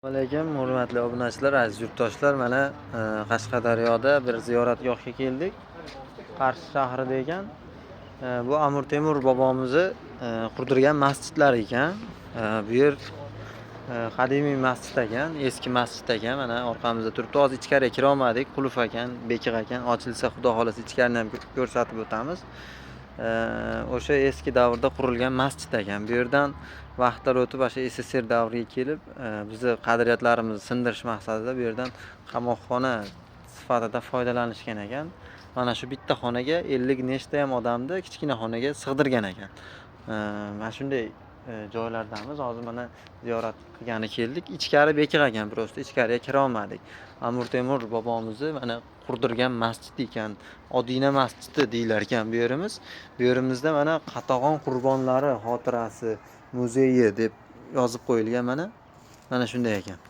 Assalomu alaykum, hurmatli obunachilar, aziz yurtdoshlar. Mana Qashqadaryoda bir ziyoratgohga keldik. Qarshi shahrida ekan. Bu Amir Temur bobomizni qurdirgan masjidlar ekan. Bu yer qadimiy masjid ekan, eski masjid ekan. Mana orqamizda turibdi. Hozir ichkariga kira olmadik, qulf ekan, bekiq ekan. Ochilsa, xudo xolasa ichkarini ham ko'rsatib o'tamiz. O'sha eski davrda qurilgan masjid ekan. Bu yerdan vaqtlar o'tib, o'sha SSR davriga kelib, bizni qadriyatlarimizni sindirish maqsadida bu yerdan qamoqxona sifatida foydalanishgan ekan. Mana shu bitta xonaga 50 nechta ham odamni kichkina xonaga sig'dirgan ekan. Mana shunday joylardamiz. Hozir mana ziyorat qilgani keldik. Ichkari bekiq ekan, prosta ichkariga kira olmadik. Amir Temur bobomizni mana qurdirgan masjid ekan. Odina masjidi deyilar ekan bu yerimiz. Bu yerimizda mana Qatag'on qurbonlari xotirasi muzeyi deb yozib qo'yilgan mana. Mana shunday ekan.